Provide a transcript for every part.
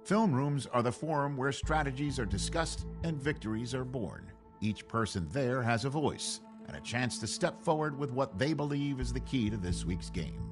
Film rooms are the forum where strategies are discussed and victories are born. Each person there has a voice and a chance to step forward with what they believe is the key to this week's game.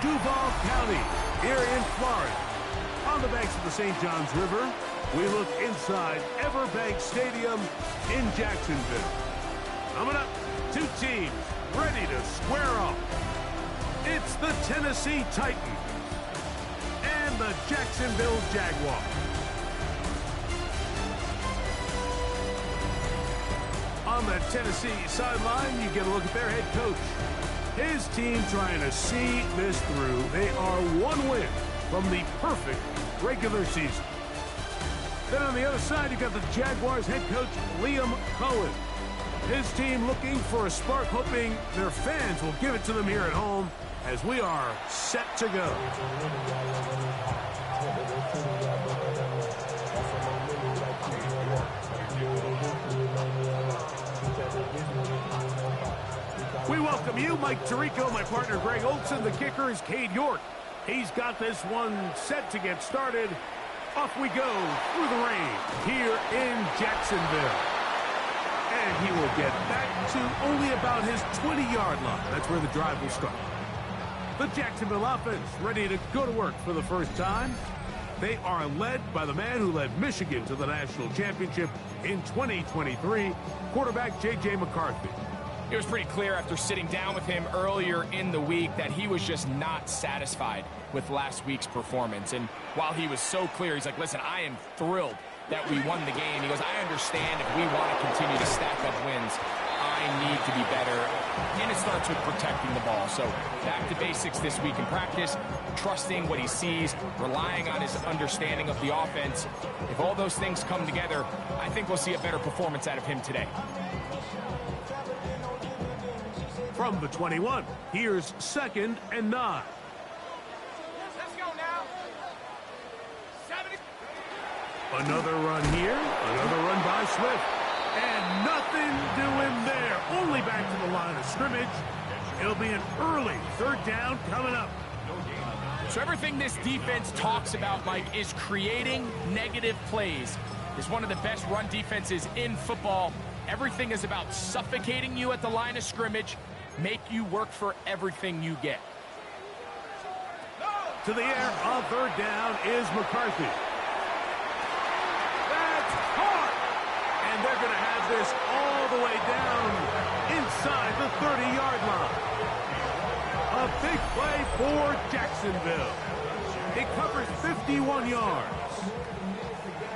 Duval County, here in Florida, on the banks of the St. Johns River, We look inside Everbank Stadium in Jacksonville. Coming up, two teams ready to square off. It's the Tennessee Titans and the Jacksonville Jaguars. On the Tennessee sideline, you get a look at their head coach. His team trying to see this through. They are one win from the perfect regular season. Then on the other side, you got the Jaguars head coach, Liam Cohen. His team looking for a spark, hoping their fans will give it to them here at home as we are set to go. We welcome you, Mike Tirico, my partner Greg Olson. The kicker is Cade York. He's got this one set to get started. Off we go through the rain here in Jacksonville. And he will get back to only about his 20-yard line. That's where the drive will start. The Jacksonville offense ready to go to work for the first time. They are led by the man who led Michigan to the national championship in 2023, quarterback J.J. McCarthy. It was pretty clear after sitting down with him earlier in the week that he was just not satisfied with last week's performance. And while he was so clear, he's like, listen, I am thrilled that we won the game. He goes, I understand if we want to continue to stack up wins, I need to be better. And it starts with protecting the ball. So back to basics this week in practice, trusting what he sees, relying on his understanding of the offense. If all those things come together, I think we'll see a better performance out of him today. From the 21, here's 2nd and 9. Let's go now. 70. Another run here, another run by Swift. And nothing doing there. Only back to the line of scrimmage. It'll be an early 3rd down coming up. So everything this defense talks about, Mike, is creating negative plays. It's one of the best run defenses in football. Everything is about suffocating you at the line of scrimmage, make you work for everything you get. To the air on 3rd down is McCarthy. That's hard. And they're going to have this all the way down inside the 30-yard line. A big play for Jacksonville. It covers 51 yards.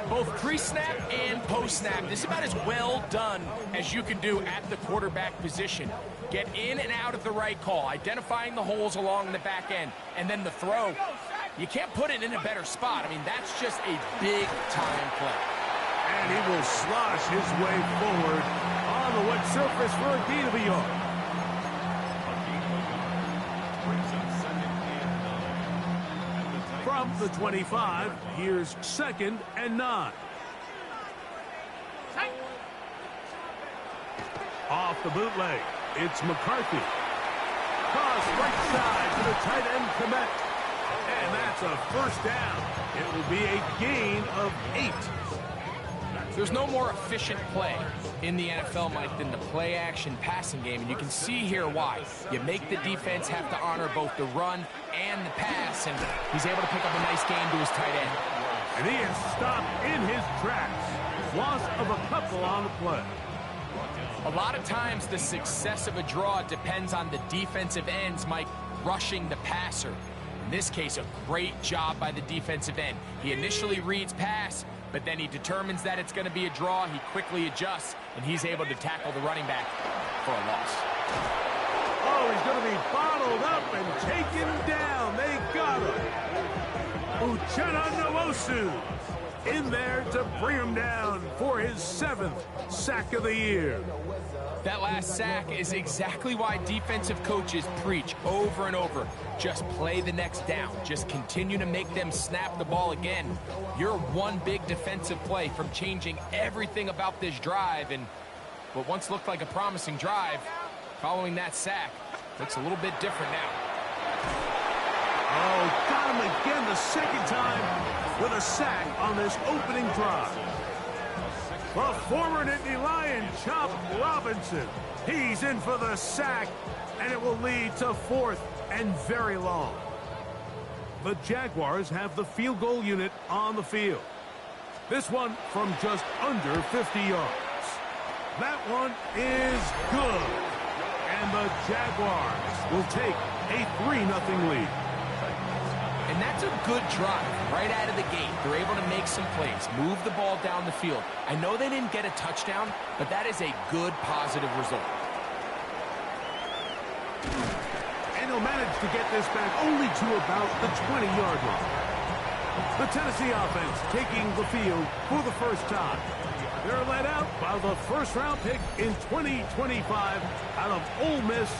Both pre-snap and post-snap, this is about as well done as you can do at the quarterback position. Get in and out of the right call, identifying the holes along the back end, and then the throw. You can't put it in a better spot. I mean, that's just a big-time play. And he will slosh his way forward on the wet surface for a gain of a yard. From the 25, here's 2nd and 9. Off the bootleg, it's McCarthy. Cross right side to the tight end, Komet. And that's a 1st down. It will be a gain of 8. There's no more efficient play in the NFL, Mike, than the play-action passing game, and you can see here why. You make the defense have to honor both the run and the pass, and he's able to pick up a nice gain to his tight end. And he is stopped in his tracks. Loss of a couple on the play. A lot of times the success of a draw depends on the defensive ends, Mike, rushing the passer. In this case, a great job by the defensive end. He initially reads pass, but then he determines that it's going to be a draw. He quickly adjusts, and he's able to tackle the running back for a loss. Oh, he's going to be bottled up and taken down. They got him. Uchenna Nwosu in there to bring him down for his 7th sack of the year. That last sack is exactly why defensive coaches preach over and over. Just play the next down. Just continue to make them snap the ball again. You're one big defensive play from changing everything about this drive, and what once looked like a promising drive, following that sack, looks a little bit different now. Oh, got him again the 2nd time with a sack on this opening drive. The former Nittany Lion, Chop Robinson. He's in for the sack, and it will lead to 4th and very long. The Jaguars have the field goal unit on the field. This one from just under 50 yards. That one is good. And the Jaguars will take a 3-0 lead. And that's a good drive right out of the gate. They're able to make some plays, move the ball down the field. I know they didn't get a touchdown, but that is a good, positive result. And he'll manage to get this back only to about the 20-yard line. The Tennessee offense taking the field for the first time. They're led out by the first-round pick in 2025 out of Ole Miss.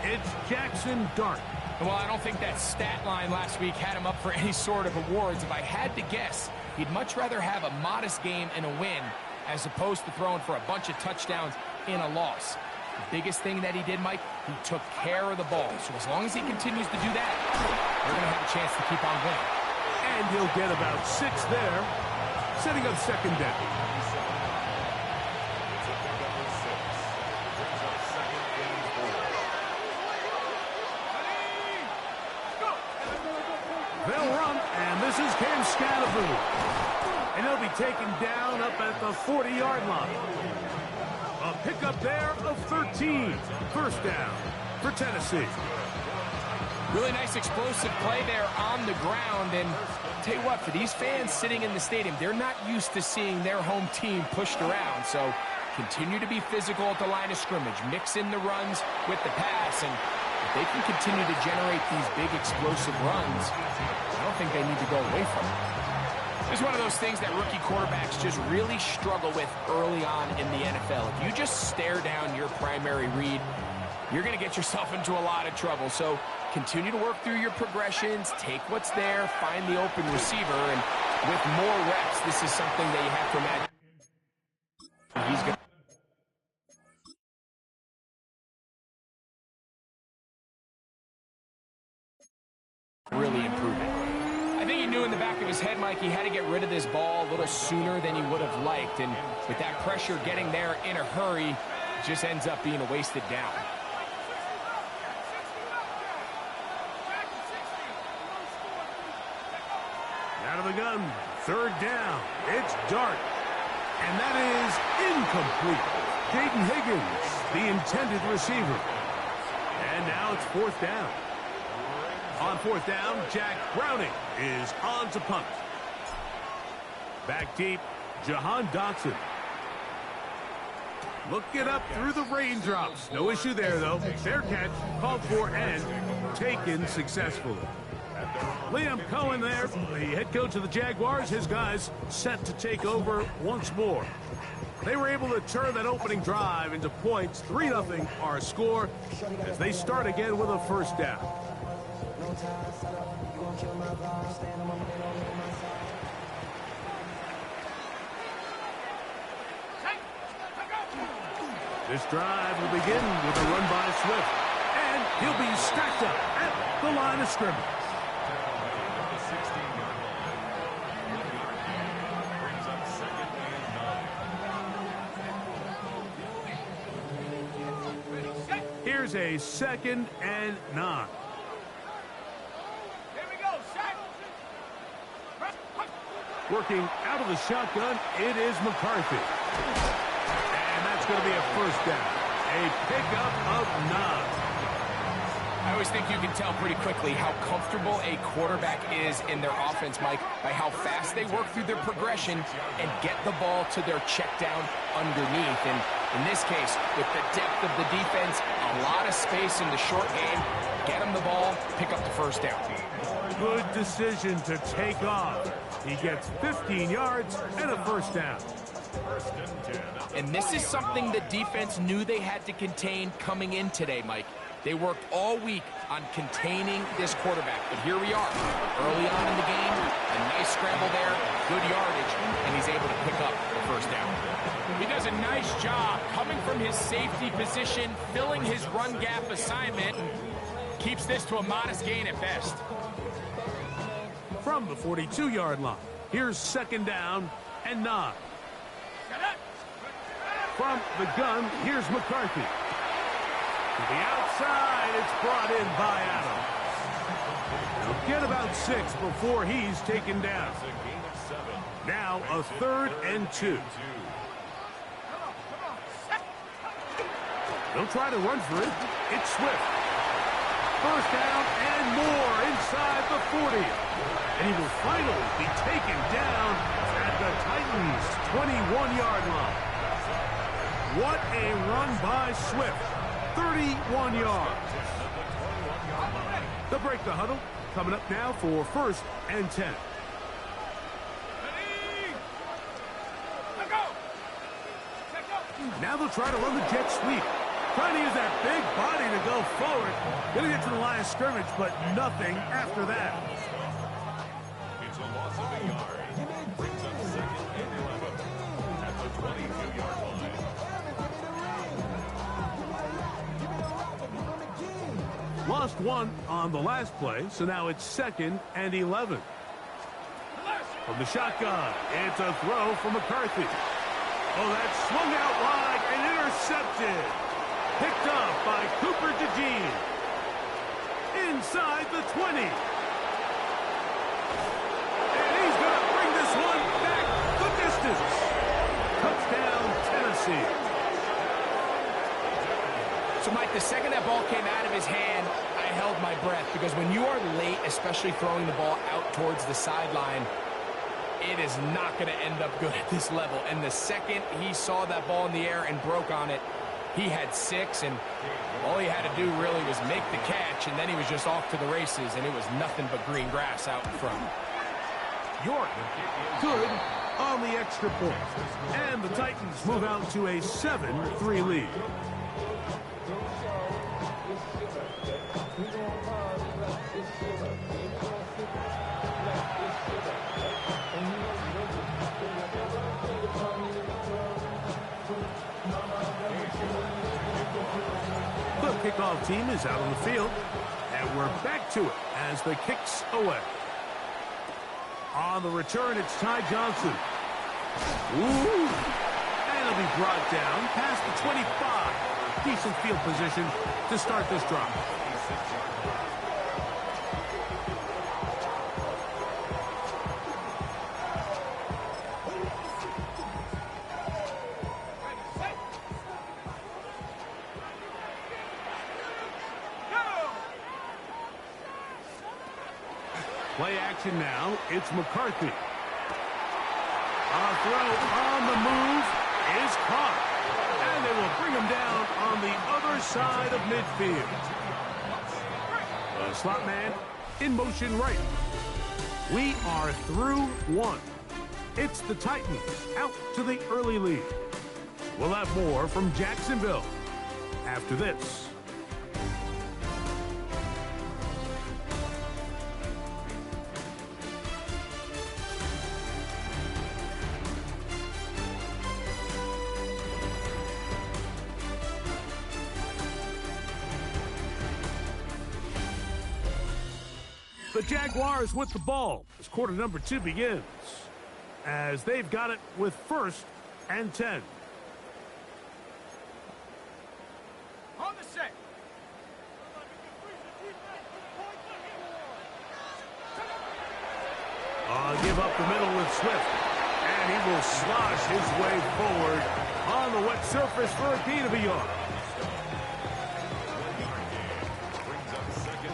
It's Jackson Dart. Well, I don't think that stat line last week had him up for any sort of awards. If I had to guess, he'd much rather have a modest game and a win as opposed to throwing for a bunch of touchdowns in a loss. The biggest thing that he did, Mike, he took care of the ball. So as long as he continues to do that, they're going to have a chance to keep on winning. And he'll get about 6 there, setting up second down. They'll run, and this is Cam Scatterboot. And he'll be taken down up at the 40-yard line. A pickup there of 13. First down for Tennessee. Really nice explosive play there on the ground. And tell you what, for these fans sitting in the stadium, they're not used to seeing their home team pushed around. So continue to be physical at the line of scrimmage. Mix in the runs with the pass. And if they can continue to generate these big explosive runs, I don't think they need to go away from it. It's one of those things that rookie quarterbacks just really struggle with early on in the NFL. If you just stare down your primary read, you're going to get yourself into a lot of trouble. So continue to work through your progressions, take what's there, find the open receiver, and with more reps, this is something that you have to imagine. He's going to really improve it. I think he knew in the back of his head, Mike, he had to get rid of this ball a little sooner than he would have liked. And with that pressure getting there in a hurry, it just ends up being a wasted down. Out of the gun, third down. It's Dart. And that is incomplete. Jaden Higgins, the intended receiver. And now it's fourth down. On fourth down, Jack Browning is on to punt. Back deep, Jahan Dotson. Look it up through the raindrops. No issue there, though. Fair catch, called for, and taken successfully. Liam Cohen there, the head coach of the Jaguars. His guys set to take over once more. They were able to turn that opening drive into points. 3-0 our score as they start again with a first down. This drive will begin with a run by Swift. And he'll be stacked up at the line of scrimmage. Here's a 2nd and 9. Working out of the shotgun, it is McCarthy. And that's going to be a first down. A pickup of 9. I always think you can tell pretty quickly how comfortable a quarterback is in their offense, Mike, by how fast they work through their progression and get the ball to their check down underneath. And in this case, with the depth of the defense, a lot of space in the short game, get them the ball, pick up the first down. Good decision to take off. He gets 15 yards and a first down. And this is something the defense knew they had to contain coming in today, Mike. They worked all week on containing this quarterback. But here we are, early on in the game, a nice scramble there, good yardage, and he's able to pick up the first down. He does a nice job coming from his safety position, filling his run gap assignment, keeps this to a modest gain at best. From the 42-yard line, here's 2nd down and 9. From the gun, here's McCarthy. To the outside, it's brought in by Adams. He'll get about 6 before he's taken down. Now a 3rd and 2. They'll try to run for it. It's Swift. First down and more inside the 40. And he will finally be taken down at the Titans' 21-yard line. What a run by Swift. 31 yards. They'll break the huddle. Coming up now for 1st and 10. Now they'll try to run the jet sweep. Trying to use that big body to go forward. Going to get to the line of scrimmage, but nothing after that. It's a loss of a yard. Brings up 2nd and 11 at the 22-yard line. Lost 1 on the last play, so now it's 2nd and 11. From the shotgun, it's a throw from McCarthy. Oh, that's swung out wide and intercepted. Picked up by Cooper DeJean. Inside the 20. And he's going to bring this one back the distance. Touchdown, Tennessee. So, Mike, the second that ball came out of his hand, I held my breath, because when you are late, especially throwing the ball out towards the sideline, it is not going to end up good at this level. And the second he saw that ball in the air and broke on it, he had 6, and all he had to do really was make the catch, and then he was just off to the races, and it was nothing but green grass out in front. York, good on the extra point. And the Titans move out to a 7-3 lead. The kickoff team is out on the field, and we're back to it as the kick's away. On the return, it's Ty Johnson. Ooh. And it'll be brought down past the 25. Decent field position to start this drive. Play action now. It's McCarthy. A throw on the move is caught. And they will bring him down on the other side of midfield. The slot man in motion right. We are through 1. It's the Titans out to the early lead. We'll have more from Jacksonville after this. The Jaguars with the ball as quarter number 2 begins, as they've got it with 1st and 10. On the set. Give up the middle with Swift, and he will slosh his way forward on the wet surface for a gain of a yard.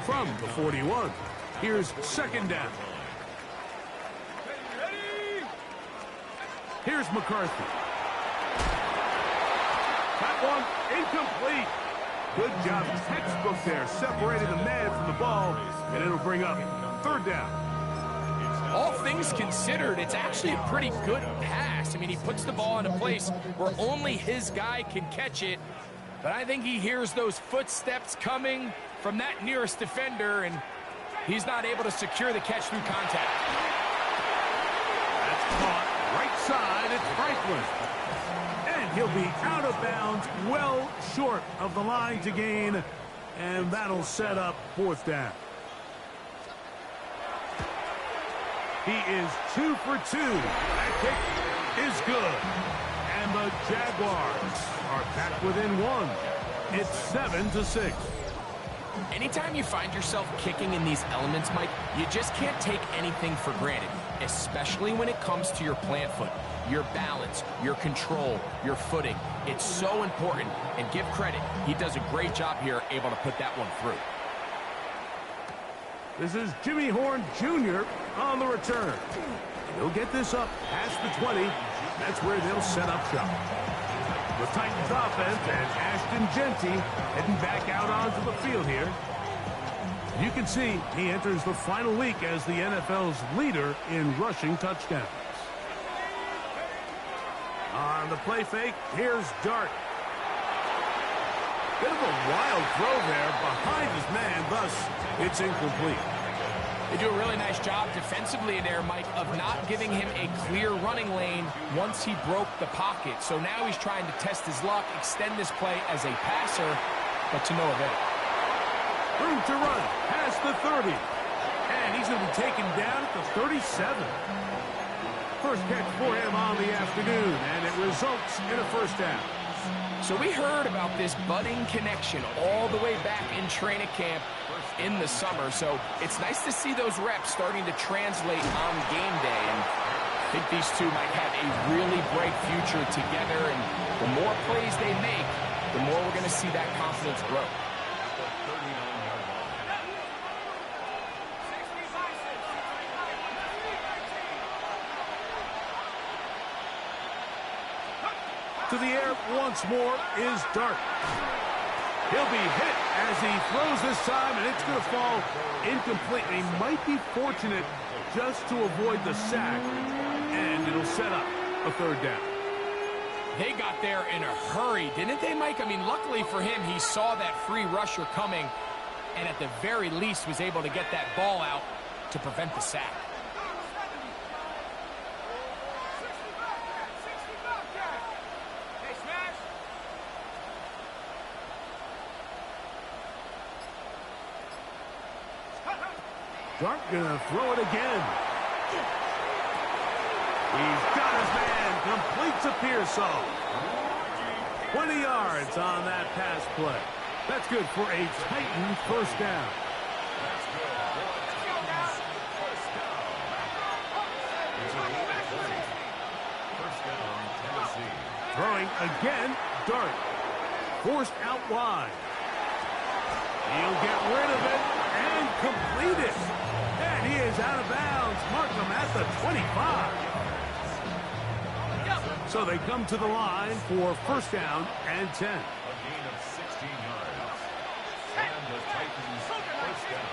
From the 41. Here's 2nd down. Here's McCarthy. That one incomplete. Good job. Textbook there. Separating the man from the ball, and it'll bring up 3rd down. All things considered, it's actually a pretty good pass. I mean, he puts the ball in a place where only his guy can catch it. But I think he hears those footsteps coming from that nearest defender, and he's not able to secure the catch through contact. That's caught right side. It's Franklin. And he'll be out of bounds, well short of the line to gain. And that'll set up 4th down. He is 2 for 2. That kick is good. And the Jaguars are back within 1. It's 7-6. Anytime you find yourself kicking in these elements, Mike, you just can't take anything for granted, especially when it comes to your plant foot, your balance, your control, your footing. It's so important, and give credit. He does a great job here, able to put that one through. This is Jimmy Horn Jr. on the return. He'll get this up past the 20. That's where they'll set up shop. The Titans offense and Ashton Jeanty heading back out onto the field here. You can see he enters the final week as the NFL's leader in rushing touchdowns. On the play fake, here's Dart. Bit of a wild throw there behind his man, thus it's incomplete. They do a really nice job defensively there, Mike, of not giving him a clear running lane once he broke the pocket. So now he's trying to test his luck, extend this play as a passer, but to no avail. Room to run past the 30. And he's going to be taken down at the 37. First catch for him on the afternoon, and it results in a first down. So we heard about this budding connection all the way back in training camp in the summer. So it's nice to see those reps starting to translate on game day. And I think these two might have a really bright future together. And the more plays they make, the more we're going to see that confidence grow. To the air once more is Dart. He'll be hit as he throws this time, and it's going to fall incomplete. He might be fortunate just to avoid the sack, and it'll set up a third down. They got there in a hurry, didn't they, Mike? I mean, luckily for him, he saw that free rusher coming, and at the very least was able to get that ball out to prevent the sack. Dart gonna throw it again. He's got his man, completes a Pearsall. 20 yards on that pass play. That's good for a Titan first down. Throwing again, Dart. Forced out wide. He'll get rid of it and complete it. And he is out of bounds. Mark him at the 25. So they come to the line for first down and 10. A gain of 16 yards. And the Titans first down.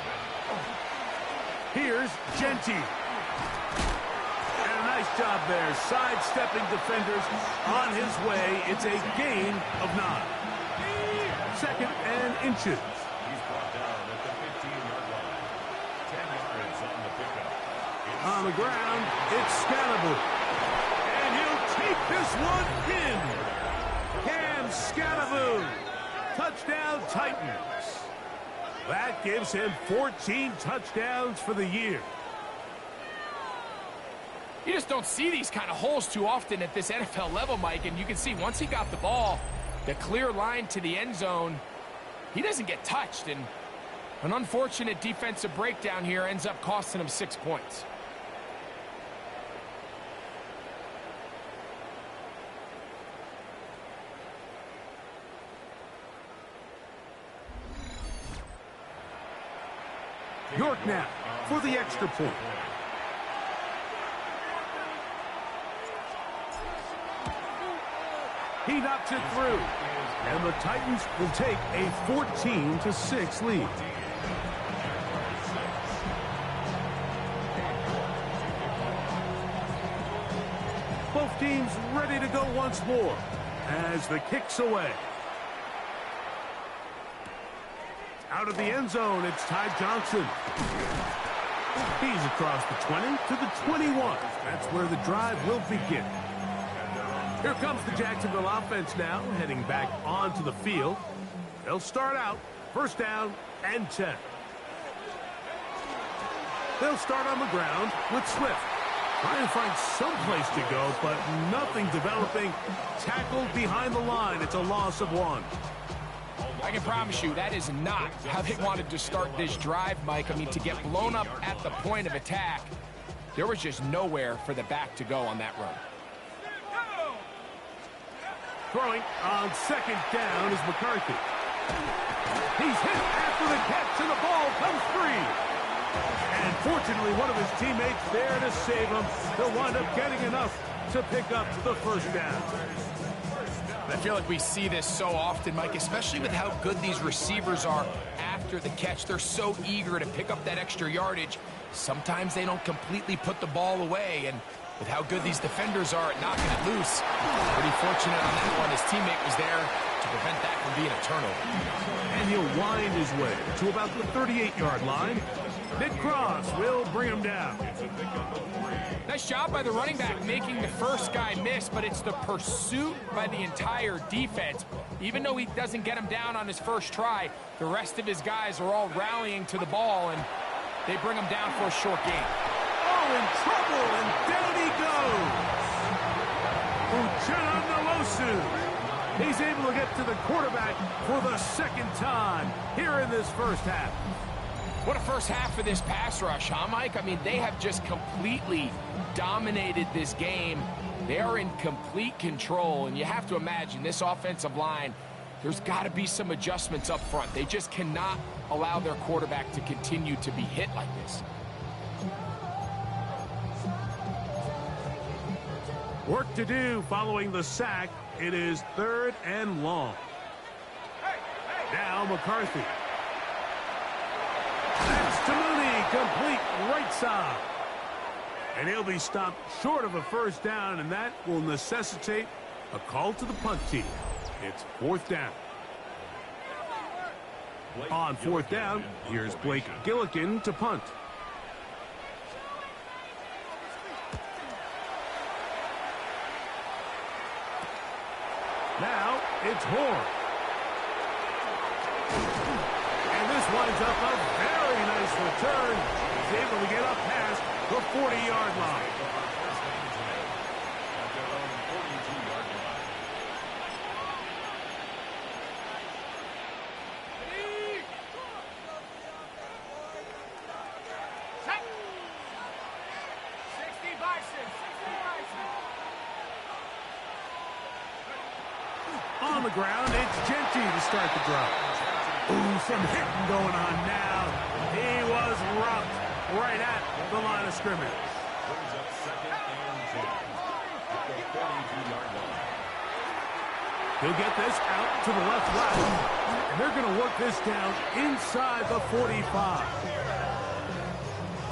Here's Jeanty. And a nice job there, sidestepping defenders on his way. It's a gain of 9. Second and inches. He's brought down at the 15-yard line. 10 yards on the pickup. On the ground, it's Scannable. And he'll take this one in. Cam Scannable. Touchdown Titans. That gives him 14 touchdowns for the year. You just don't see these kind of holes too often at this NFL level, Mike. And you can see once he got the ball, the clear line to the end zone, he doesn't get touched. And an unfortunate defensive breakdown here ends up costing him 6 points. York now for the extra point. He knocks it through. And the Titans will take a 14-6 lead. Both teams ready to go once more as the kick's away. Out of the end zone, it's Ty Johnson. He's across the 20 to the 21. That's where the drive will begin. Here comes the Jacksonville offense now, heading back onto the field. They'll start out first down and 10. They'll start on the ground with Swift. Trying to find some place to go, but nothing developing. Tackled behind the line. It's a loss of 1. I can promise you that is not how they wanted to start this drive, Mike. I mean, to get blown up at the point of attack, there was just nowhere for the back to go on that run. Throwing on second down is McCarthy. He's hit after the catch, and the ball comes free. And fortunately, one of his teammates there to save him. They'll wind up getting enough to pick up the first down. I feel like we see this so often, Mike, especially with how good these receivers are after the catch. They're so eager to pick up that extra yardage. Sometimes they don't completely put the ball away, and with how good these defenders are at knocking it loose, pretty fortunate on that one. His teammate was there to prevent that from being a turnover. And he'll wind his way to about the 38-yard line. Nick Cross will bring him down. Nice job by the running back making the first guy miss, but it's the pursuit by the entire defense. Even though he doesn't get him down on his first try, the rest of his guys are all rallying to the ball, and they bring him down for a short gain. Oh, in trouble, and down he goes. Uchenna Nwosu. He's able to get to the quarterback for the second time here in this first half. What a first half for this pass rush, huh, Mike? I mean, they have just completely dominated this game. They are in complete control, and you have to imagine this offensive line, there's got to be some adjustments up front. They just cannot allow their quarterback to continue to be hit like this. Work to do following the sack. It is 3rd and long. Now McCarthy. That's to Mooney, complete right side. And he'll be stopped short of a first down, and that will necessitate a call to the punt team. It's 4th down. On 4th down, here's Blake Gillikin to punt. Now it's Horn. And this winds up a very nice return. He's able to get up past the 40-yard line. On the ground, it's Genty to start the drive. Ooh, some hitting going on now. He was rocked right at the line of scrimmage. Brings up 2nd and 10 at the 42-yard line. He'll get this out to the left side. And they're going to work this down inside the 45.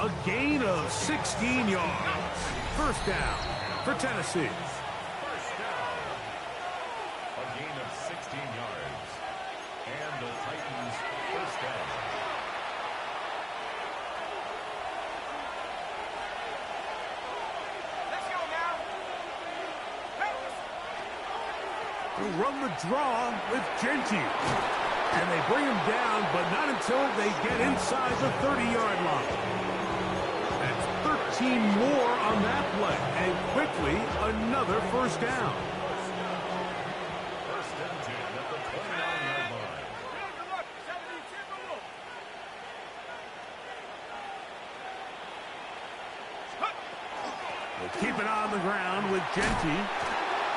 A gain of 16 yards. First down for Tennessee. A gain of 16 yards. And the Titans first down. Let's go now. To run the draw with Genty. And they bring him down, but not until they get inside the 30-yard line. That's 13 more on that play. And quickly, another first down. First and 10 at the 29-yard line. We'll keep it on the ground with Genty.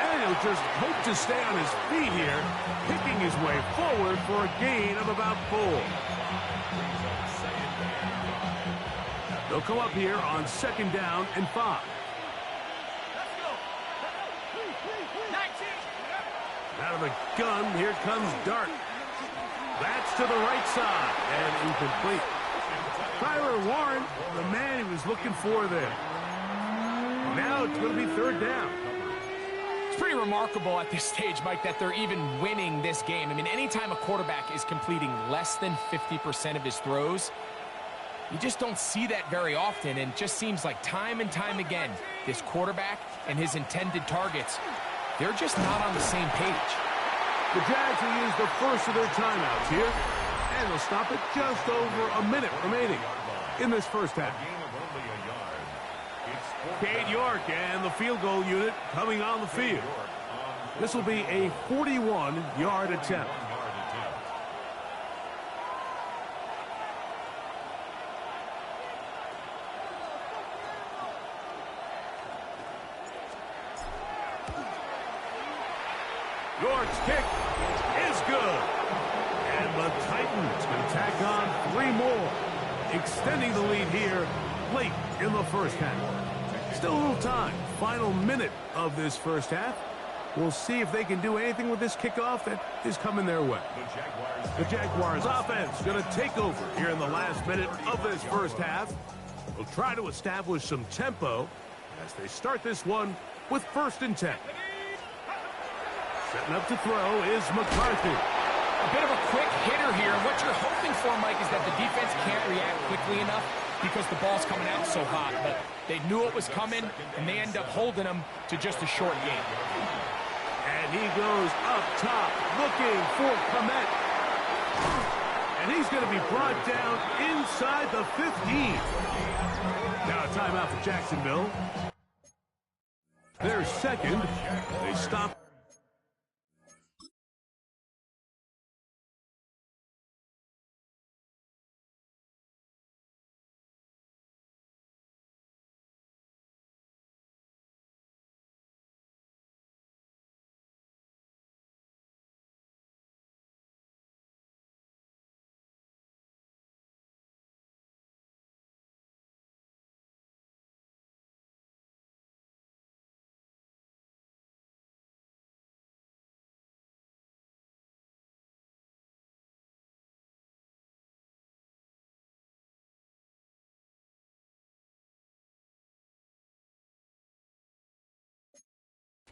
And he'll just hope to stay on his feet here, picking his way forward for a gain of about 4. They'll come up here on 2nd down and 5. Out of the gun, here comes Dart. That's to the right side and incomplete. Tyler Warren, the man he was looking for there. Now it's going to be 3rd down. It's pretty remarkable at this stage, Mike, that they're even winning this game. I mean, anytime a quarterback is completing less than 50% of his throws, you just don't see that very often, and it just seems like time and time again, this quarterback and his intended targets, they're just not on the same page. The Jags will use the first of their timeouts here, and they'll stop it just over a minute remaining in this first half. Cade York and the field goal unit coming on the field. This will be a 41-yard attempt. York's kick is good. And the Titans can tack on 3 more, extending the lead here late in the first half. Still a little time. Final minute of this first half. We'll see if they can do anything with this kickoff that is coming their way. The Jaguars offense going to take over here in the last minute of this first half. They'll try to establish some tempo as they start this one with 1st and 10. Setting up to throw is McCarthy. A bit of a quick hitter here. What you're hoping for, Mike, is that the defense can't react quickly enough because the ball's coming out so hot. But they knew it was coming, and they end up holding them to just a short game. And he goes up top looking for Komet. And he's going to be brought down inside the 15. Now a timeout for Jacksonville. Their second. They stop.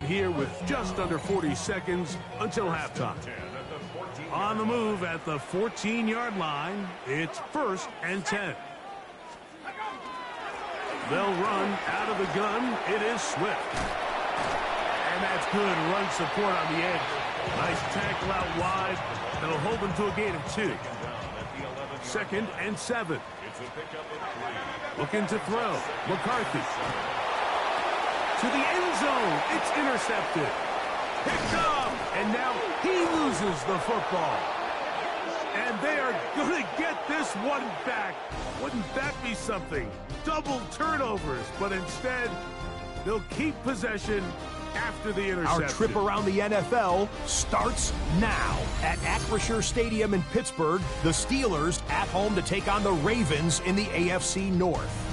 Here with just under 40 seconds until halftime. On the move at the 14-yard line, it's 1st and 10. They'll run out of the gun. It is Swift. And that's good run support on the edge. Nice tackle out wide. That'll hold them to a gain of 2. 2nd and 7. Looking to throw. McCarthy. To the end zone. It's intercepted. Picked up. And now he loses the football. And they are going to get this one back. Wouldn't that be something? Double turnovers. But instead, they'll keep possession after the interception. Our trip around the NFL starts now. At Acrisure Stadium in Pittsburgh, the Steelers at home to take on the Ravens in the AFC North.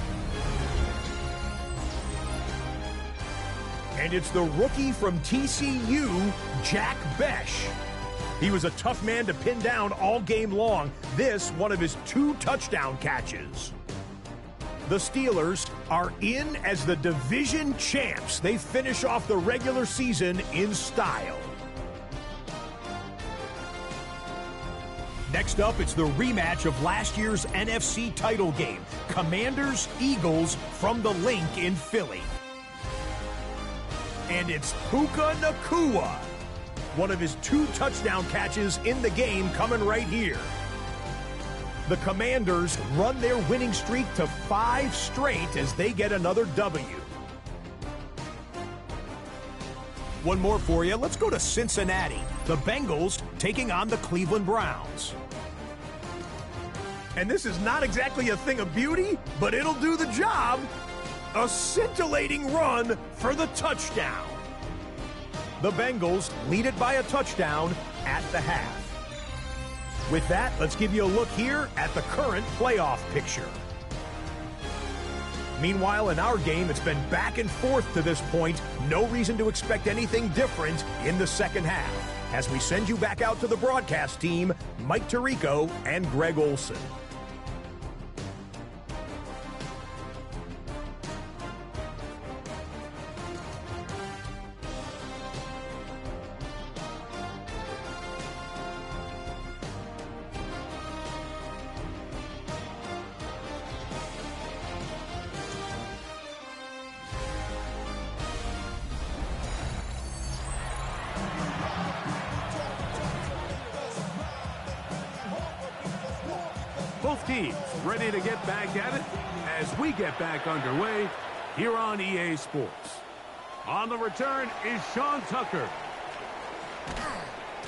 And it's the rookie from TCU, Jack Besh. He was a tough man to pin down all game long. This, one of his 2 touchdown catches. The Steelers are in as the division champs. They finish off the regular season in style. Next up, it's the rematch of last year's NFC title game. Commanders-Eagles from the Link in Philly. And it's Puka Nacua. One of his 2 touchdown catches in the game coming right here. The Commanders run their winning streak to 5 straight as they get another W. One more for you. Let's go to Cincinnati. The Bengals taking on the Cleveland Browns. And this is not exactly a thing of beauty, but it'll do the job. A scintillating run for the touchdown. The Bengals lead it by a touchdown at the half. With that, let's give you a look here at the current playoff picture. Meanwhile, in our game, it's been back and forth to this point. No reason to expect anything different in the second half. As we send you back out to the broadcast team, Mike Tirico and Greg Olson. Both teams ready to get back at it as we get back underway here on EA Sports. On the return is Sean Tucker.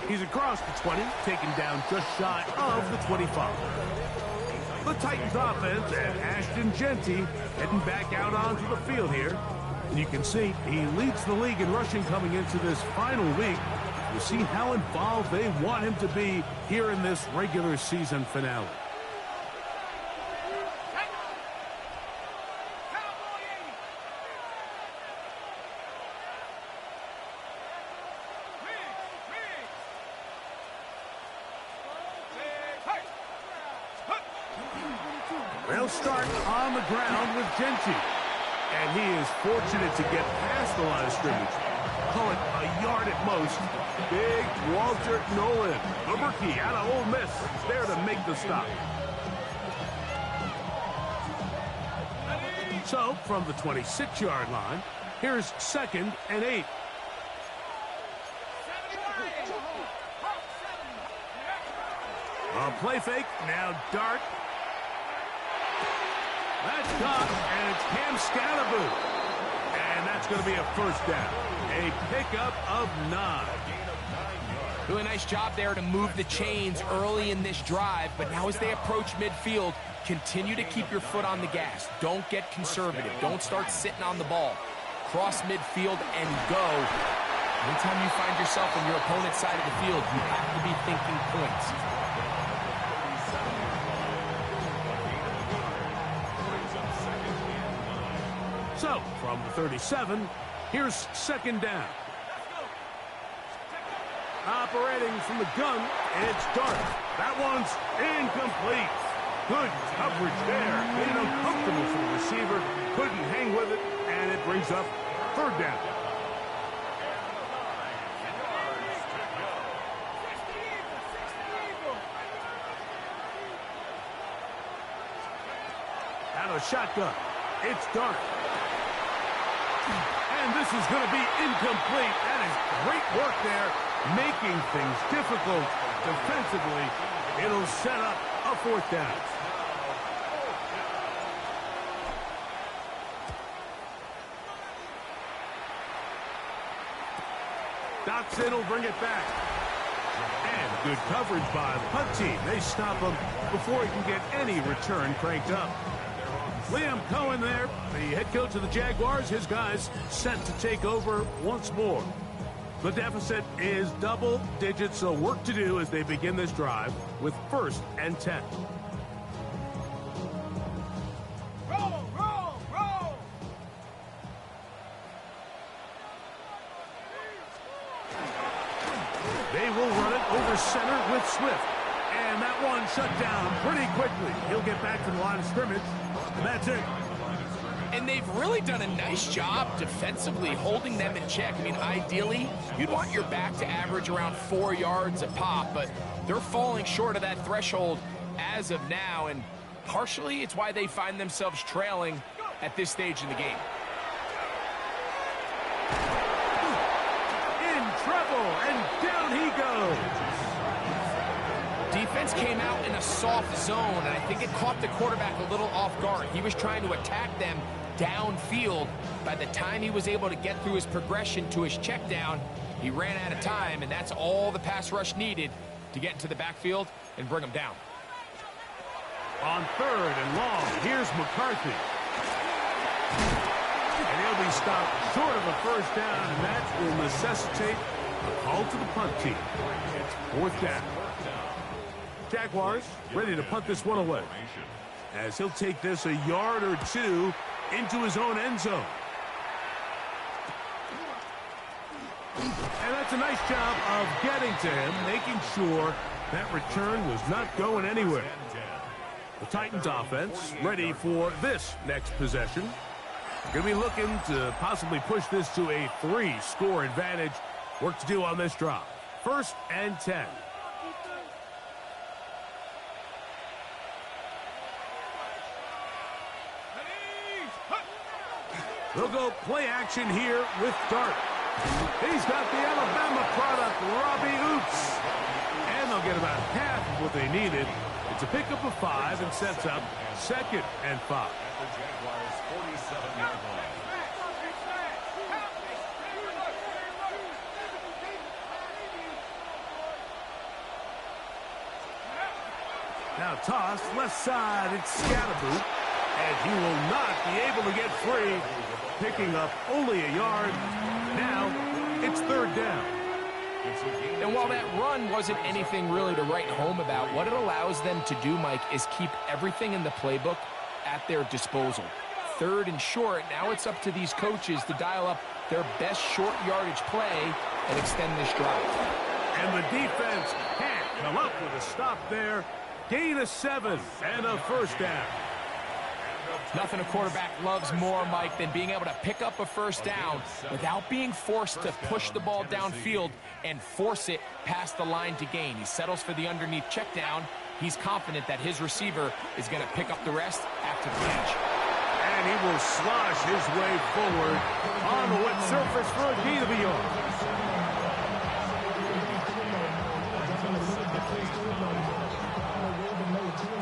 He's across the 20, taken down just shy of the 25. The Titans offense and Ashton Genty heading back out onto the field here. And you can see he leads the league in rushing coming into this final week. You see how involved they want him to be here in this regular season finale. They'll start on the ground with Genty. And he is fortunate to get past the line of scrimmage. Call it a yard at most. Big Walter Nolan, the rookie out of Ole Miss, there to make the stop. So, from the 26-yard line, here's 2nd and 8. A play fake, now dart. That's caught, and it's Cam Scalaboo. And that's going to be a first down. A pickup of 9. Really nice job there to move the chains early in this drive, but now as they approach midfield, continue to keep your foot on the gas. Don't get conservative. Don't start sitting on the ball. Cross midfield and go. Anytime you find yourself on your opponent's side of the field, you have to be thinking points. So, from the 37, here's 2nd down. Operating from the gun, it's Dart. That one's incomplete. Good coverage there. Made it uncomfortable for the receiver. Couldn't hang with it, and it brings up 3rd down. Out of the shotgun, it's Dart. And this is going to be incomplete. That is great work there, making things difficult defensively. It'll set up a 4th down. Dotson will bring it back. And good coverage by the punt team. They stop him before he can get any return cranked up. Liam Cohen there, the head coach of the Jaguars. His guys set to take over once more. The deficit is double digits, so work to do as they begin this drive with 1st and 10. Roll, roll, roll! They will run it over center with Swift. And that one shut down pretty quickly. He'll get back to the line of scrimmage. And that's it. And they've really done a nice job defensively holding them in check. I mean, ideally, you'd want your back to average around 4 yards a pop, but they're falling short of that threshold as of now, and partially it's why they find themselves trailing at this stage in the game. In trouble, and down he goes. Defense came out in a soft zone, and I think it caught the quarterback a little off guard. He was trying to attack them downfield. By the time he was able to get through his progression to his check down, he ran out of time, and that's all the pass rush needed to get into the backfield and bring him down. On 3rd and long, here's McCarthy. And he'll be stopped short of a first down, and that will necessitate a call to the punt team. It's 4th down. Jaguars ready to punt this one away, as he'll take this a yard or 2 into his own end zone. And that's a nice job of getting to him, making sure that return was not going anywhere. The Titans offense ready for this next possession. Going to be looking to possibly push this to a 3-score advantage. Work to do on this drive. 1st and 10. They'll go play action here with Dart. He's got the Alabama product, Robbie Oops. And they'll get about half of what they needed. It's a pickup of 5 and sets up 2nd and 5. Now toss, left side, it's Scatterboo. And he will not be able to get free, picking up only a yard. Now it's 3rd down. And while that run wasn't anything really to write home about, what it allows them to do, Mike, is keep everything in the playbook at their disposal. 3rd and short, now it's up to these coaches to dial up their best short yardage play and extend this drive. And the defense can't come up with a stop there. Gain of 7 and a first down. Nothing a quarterback loves more, Mike, than being able to pick up a first down without being forced to push the ball downfield and force it past the line to gain. He settles for the underneath check down. He's confident that his receiver is going to pick up the rest after the catch. And he will slosh his way forward on the wet surface for a gain of a yard.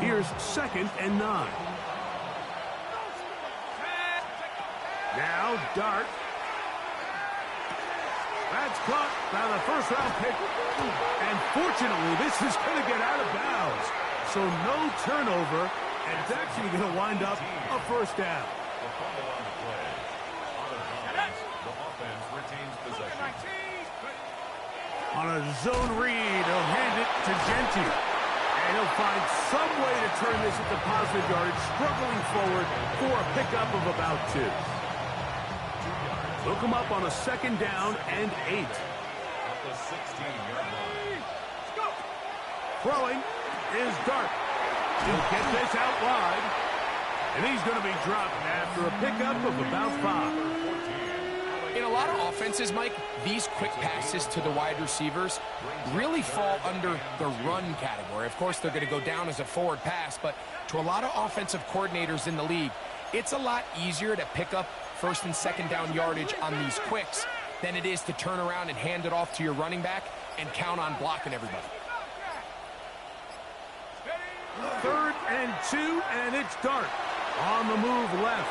Here's 2nd and 9. Now, Dart. That's caught by the first-round pick. And fortunately, this is going to get out of bounds. So no turnover, and it's actually going to wind up a first down. On a zone read, he'll hand it to Genty. And he'll find some way to turn this into positive yardage, struggling forward for a pickup of about 2. Look him up on a 2nd down and 8. Throwing is Dart. He'll get this out wide. And he's going to be dropped after a pickup of about 5. In a lot of offenses, Mike, these quick passes to the wide receivers really fall under the run category. Of course, they're going to go down as a forward pass, but to a lot of offensive coordinators in the league, it's a lot easier to pick up 1st and 2nd down yardage on these quicks than it is to turn around and hand it off to your running back and count on blocking everybody. 3rd and 2, and it's Dart on the move left.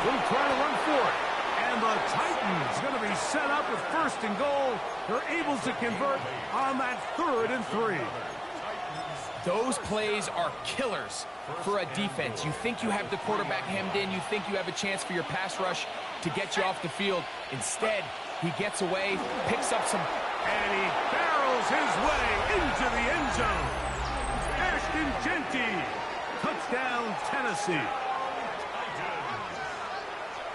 He'll try to run for it. And the Titans going to be set up with 1st and goal. They're able to convert on that 3rd and 3. Those plays are killers for a defense. You think you have the quarterback hemmed in. You think you have a chance for your pass rush to get you off the field. Instead, he gets away, picks up some... And he barrels his way into the end zone. Ashton Genty. Touchdown, Tennessee.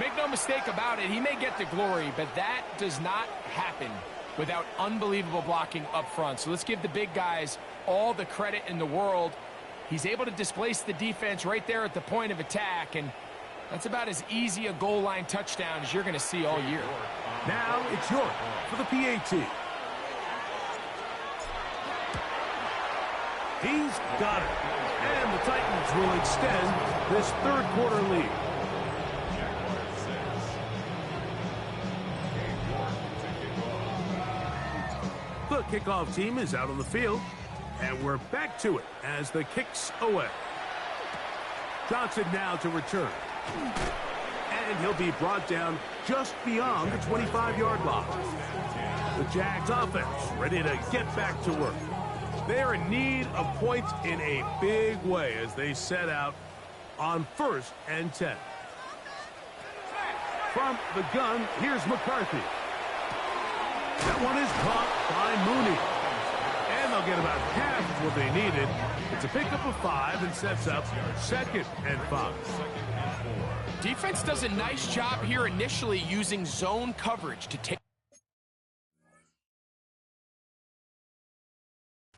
Make no mistake about it, he may get the glory, but that does not happen without unbelievable blocking up front. So let's give the big guys all the credit in the world. He's able to displace the defense right there at the point of attack, and that's about as easy a goal line touchdown as you're going to see all year. Now it's York for the PAT. He's got it. And the Titans will extend this 3rd quarter lead. The kickoff team is out on the field, and we're back to it as the kick's away. Johnson now to return. And he'll be brought down just beyond the 25-yard line. The Jags offense ready to get back to work. They're in need of points in a big way as they set out on 1st and 10. From the gun, here's McCarthy. That one is caught by Mooney. And they'll get about half of what they needed. It's a pickup of 5 and sets up 2nd and 5. Defense does a nice job here initially using zone coverage to take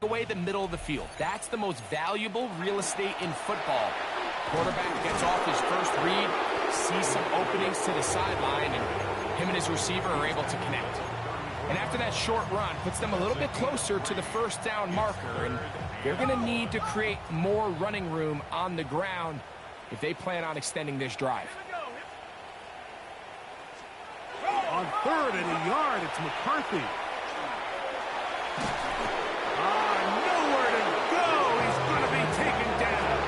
away the middle of the field. That's the most valuable real estate in football. Quarterback gets off his first read, sees some openings to the sideline, and him and his receiver are able to connect. And after that short run, puts them a little bit closer to the 1st down marker, and they're going to need to create more running room on the ground if they plan on extending this drive. On 3rd and a yard, it's McCarthy. Nowhere to go. He's going to be taken down.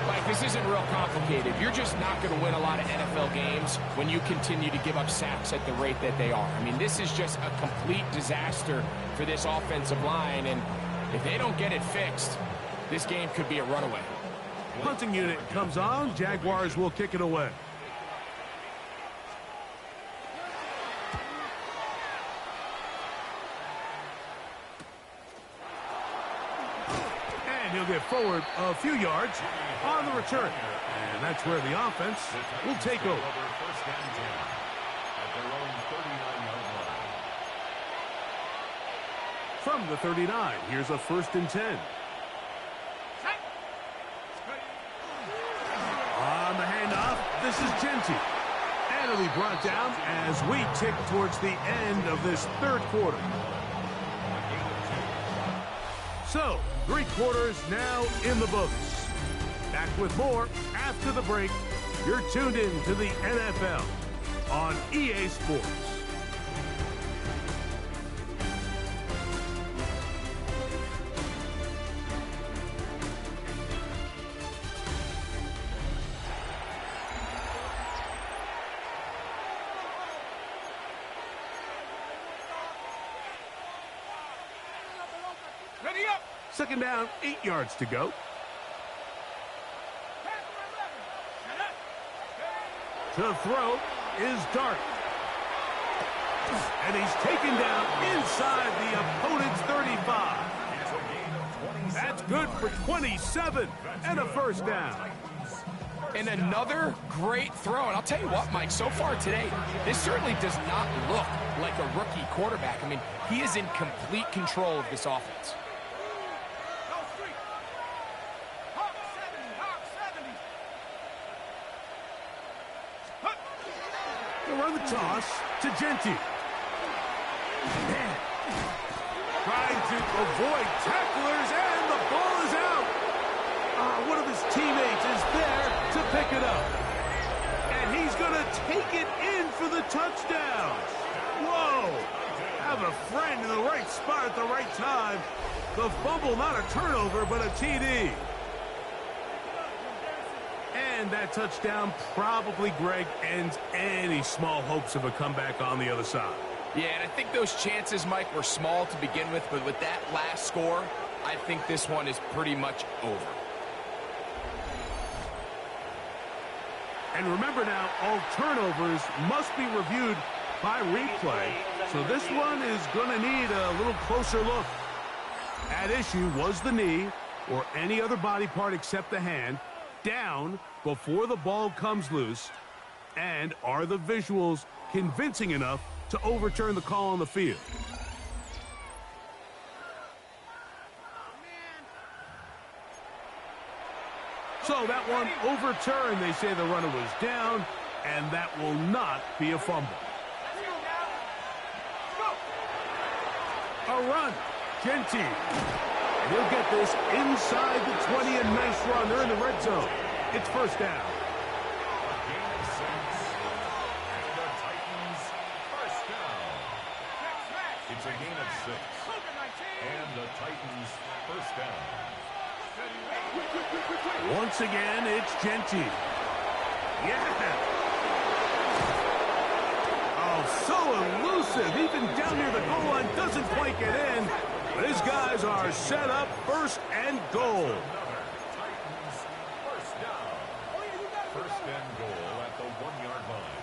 Mike, this isn't real complicated. You're just not going to win a lot of NFL games when you continue to give up sacks at the rate that they are. I mean, this is just a complete disaster for this offensive line, and if they don't get it fixed, this game could be a runaway. Punting unit comes on. Jaguars will kick it away. he'll get forward a few yards on the return. And that's where the offense will take over. First and 10 at their own 39-yard line. From the 39, here's a 1st and 10. On the handoff, this is Genty. And it'll be brought down as we tick towards the end of this 3rd quarter. So, 3 quarters now in the books. Back with more after the break. You're tuned in to the NFL on EA Sports. Ready up. 2nd down, 8 yards to go. To throw is Dart. And he's taken down inside the opponent's 35. That's good for 27 and a 1st down. And another great throw. And I'll tell you what, Mike, so far today, this certainly does not look like a rookie quarterback. I mean, he is in complete control of this offense. Run the toss to Genty. Trying to avoid tacklers, and the ball is out. One of his teammates is there to pick it up. And he's going to take it in for the touchdown. Whoa! Have a friend in the right spot at the right time. The fumble, not a turnover, but a TD. And that touchdown probably, Greg, ends any small hopes of a comeback on the other side. Yeah, and I think those chances, Mike, were small to begin with, but with that last score, I think this one is pretty much over. And remember now, all turnovers must be reviewed by replay, so this one is going to need a little closer look. At issue was the knee, or any other body part except the hand, down before the ball comes loose, and are the visuals convincing enough to overturn the call on the field? So that one overturned. They say the runner was down, and that will not be a fumble. A run. Genty. And he'll get this inside the 20, and nice run. They're in the red zone. It's 1st down. Gain of 6. And the Titans first down. It's a gain of 6. And the Titans first down. Once again, it's Genty. Yeah. Oh, so elusive. Even down near the goal line, doesn't quite get in. But his guys are set up 1st and goal. Titans first down. 1st and goal at the 1-yard line.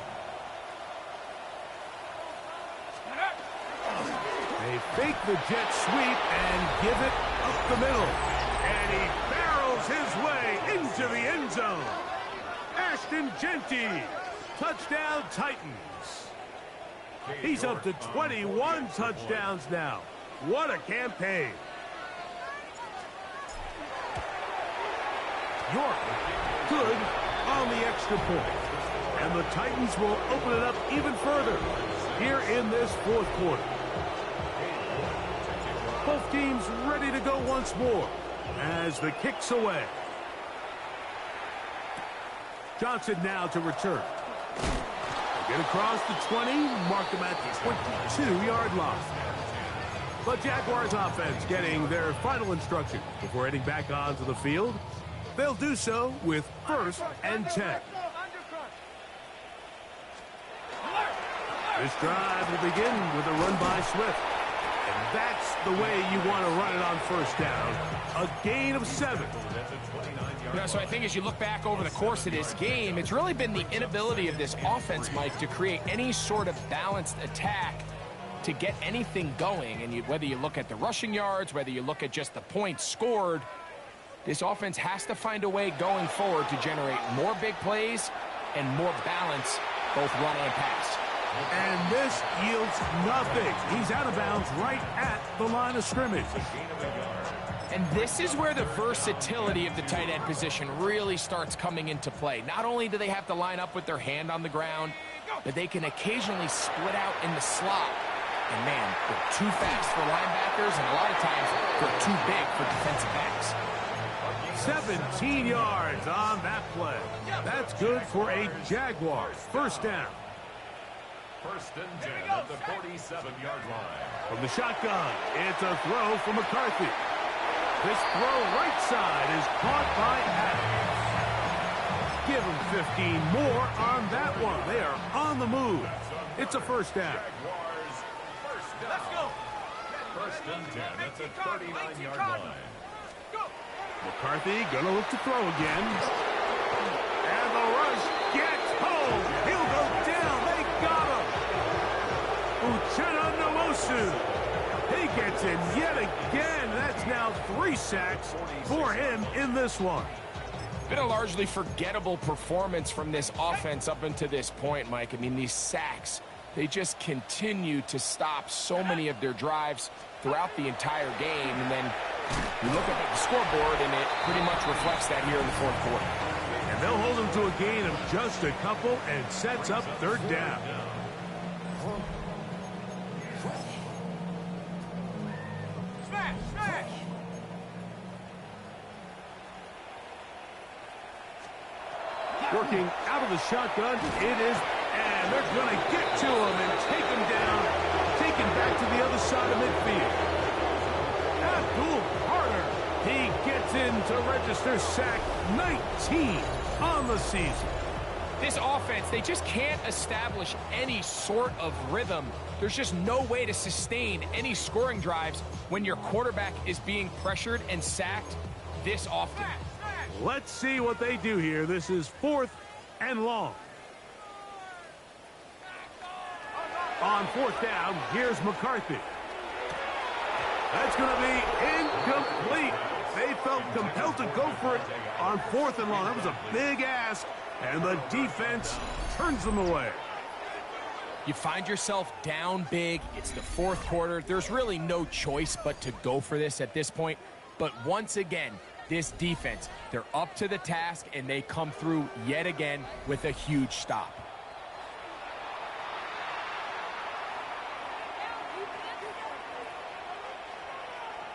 They fake the jet sweep and give it up the middle. And he barrels his way into the end zone. Ashton Genty, touchdown Titans. He's up to 21 touchdowns now. What a campaign. York, good on the extra point. And the Titans will open it up even further here in this 4th quarter. Both teams ready to go once more as the kick's away. Johnson now to return. Get across the 20, mark them at the 22-yard line. The Jaguars offense getting their final instruction before heading back onto the field. They'll do so with 1st and 10. This drive will begin with a run by Swift. And that's the way you want to run it on 1st down. A gain of 7. So I think as you look back over the course of this game, it's really been the inability of this offense, Mike, to create any sort of balanced attack to get anything going. And whether you look at the rushing yards, whether you look at just the points scored, This offense has to find a way going forward to generate more big plays and more balance, both run and pass. And this yields nothing. He's out of bounds right at the line of scrimmage. And this is where the versatility of the tight end position really starts coming into play. Not only do they have to line up with their hand on the ground, but they can occasionally split out in the slot. And man, they're too fast for linebackers, and a lot of times they're too big for defensive backs. 17 yards on that play. That's good for a Jaguars first down. First and 10 at the 47-yard line. From the shotgun, it's a throw for McCarthy. This throw right side is caught by Adams. Give them 15 more on that one. They are on the move. It's a first down. Jaguars, first down. Let's go. First and 10 at the 39-yard line. McCarthy gonna look to throw again. And the rush gets home. He'll go down. They got him. Uchenna Nwosu. He gets in yet again. That's now 3 sacks for him in this one. Been a largely forgettable performance from this offense up until this point, Mike. I mean, these sacks, they just continue to stop so many of their drives throughout the entire game. And then you look up at the scoreboard, and it pretty much reflects that here in the fourth quarter. And they'll hold him to a gain of just a couple and sets up third down. Smash, smash. Working out of the shotgun, it is, and they're going to get to him and take him down, take him back to the other side of midfield. Abdul Carter, he gets in to register sack 19 on the season. This offense, they just can't establish any sort of rhythm. There's just no way to sustain any scoring drives when your quarterback is being pressured and sacked this often. Let's see what they do here. This is 4th and long. On 4th down, here's McCarthy. That's going to be incomplete. They felt compelled to go for it on 4th and long. That was a big ask, and the defense turns them away. You find yourself down big. It's the fourth quarter. There's really no choice but to go for this at this point. But once again, this defense, they're up to the task, and they come through yet again with a huge stop.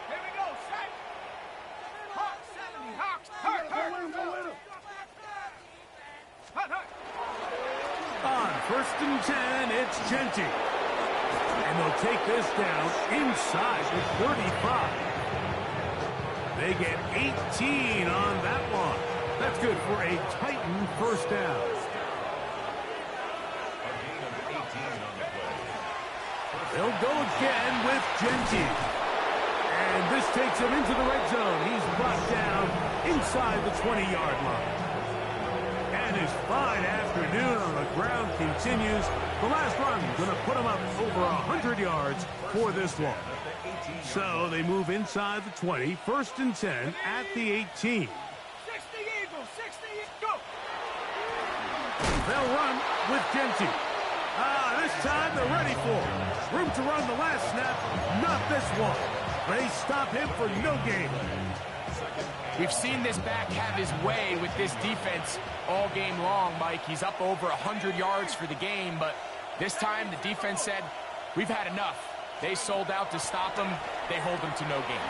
Here we go, set. Hawks, 70, Hawks, hurt. On 1st and 10, it's Genty. And they'll take this down inside the 35. They get 18 on that one. That's good for a Titan first down. A gain of 18 on the play. They'll go again with Genty. And this takes him into the red zone. He's brought down inside the 20-yard line. And his fine afternoon on the ground continues. The last run going to put him up over 100 yards for this one. So they move inside the 20, 1st and 10 at the 18. 60 Eagles, 60, go. They'll run with Genty. This time they're ready for it. Room to run the last snap, not this one. They stop him for no gain. We've seen this back have his way with this defense all game long, Mike. He's up over 100 yards for the game, but this time the defense said, we've had enough. They sold out to stop him. They hold him to no gain.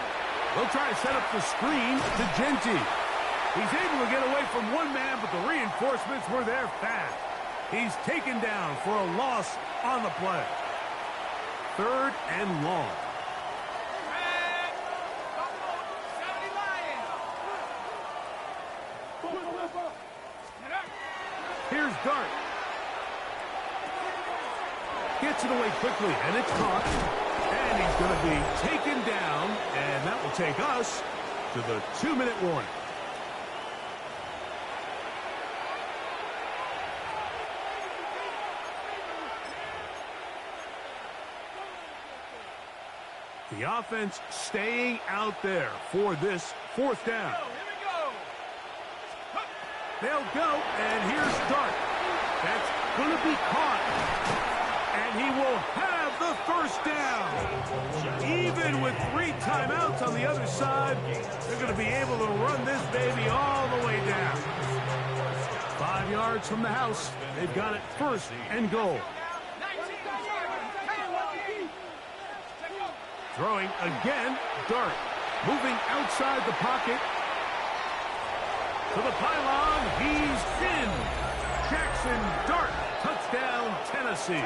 They'll try to set up the screen to Genty. He's able to get away from one man, but the reinforcements were there fast. He's taken down for a loss on the play. 3rd and long. Here's Dart. Gets it away quickly, and it's caught. And he's going to be taken down, and that will take us to the 2-minute warning. The offense staying out there for this 4th down. They'll go, and here's Dart. That's going to be caught. And he will have the first down. Even with 3 timeouts on the other side, they're going to be able to run this baby all the way down. 5 yards from the house. They've got it first and goal. Throwing again, Dart. Moving outside the pocket. To the pylon, he's in. Jackson Dart, touchdown, Tennessee.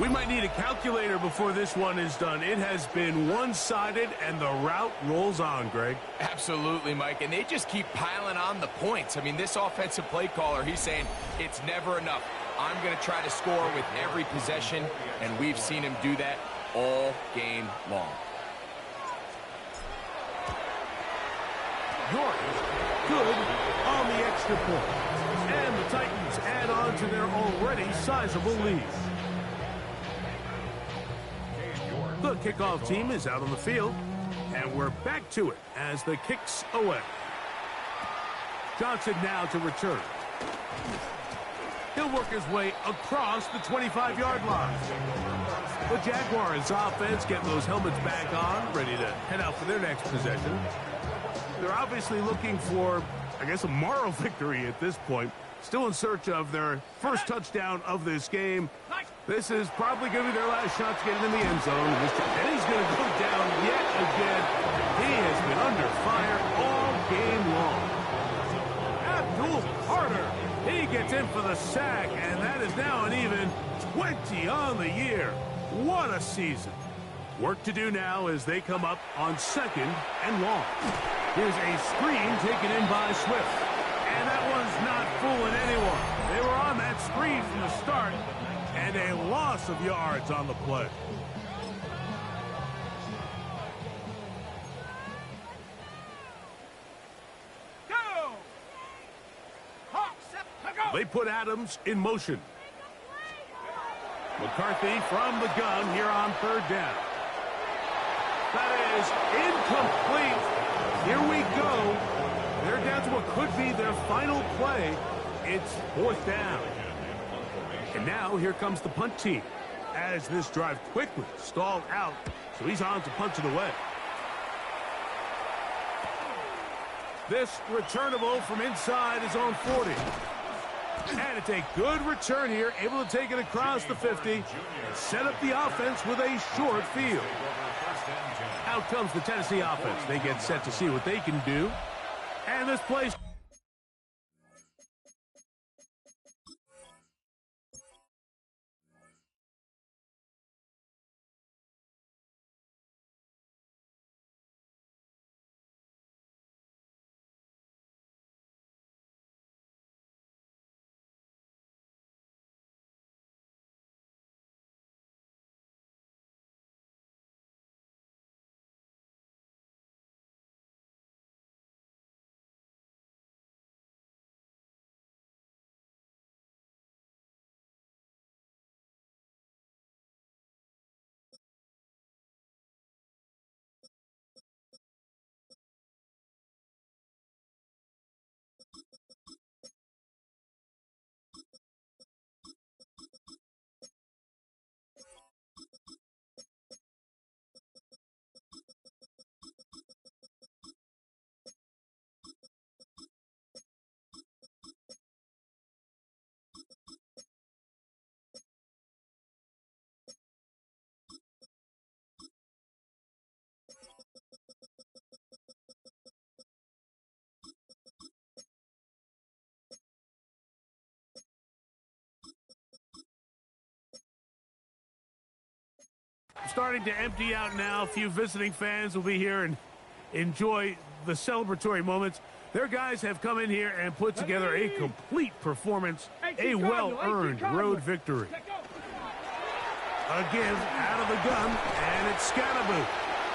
We might need a calculator before this one is done. It has been one-sided, and the route rolls on, Greg. Absolutely, Mike, and they just keep piling on the points. I mean, this offensive play caller, he's saying it's never enough. I'm going to try to score with every possession, and we've seen him do that all game long. York, good on the extra point. And the Titans add on to their already sizable lead. The kickoff team is out on the field, and we're back to it as the kick's away. Johnson now to return. He'll work his way across the 25-yard line. The Jaguars offense getting those helmets back on, ready to head out for their next possession. They're obviously looking for, I guess, a moral victory at this point. Still in search of their first touchdown of this game. This is probably going to be their last shot to get it in the end zone. And he's going to go down yet again. He has been under fire all game long. Abdul Carter, he gets in for the sack, and that is now an even 20 on the year. What a season. Work to do now as they come up on 2nd and long. Here's a screen taken in by Swift. And that one's not fooling anyone. They were on that screen from the start, and a loss of yards on the play. Go! Hawks, go! They put Adams in motion. McCarthy from the gun here on 3rd down. That is incomplete. Here we go. They're down to what could be their final play. It's 4th down. And now here comes the punt team as this drive quickly stalled out. So he's on to punch it away. This returnable from inside his own 40. And it's a good return here, able to take it across the 50 and set up the offense with a short field. Out comes the Tennessee offense. They get set to see what they can do. And this place. Starting to empty out now. A few visiting fans will be here and enjoy the celebratory moments. Their guys have come in here and put together a complete performance, a well-earned road victory. A give out of the gun, and it's Scatterboot.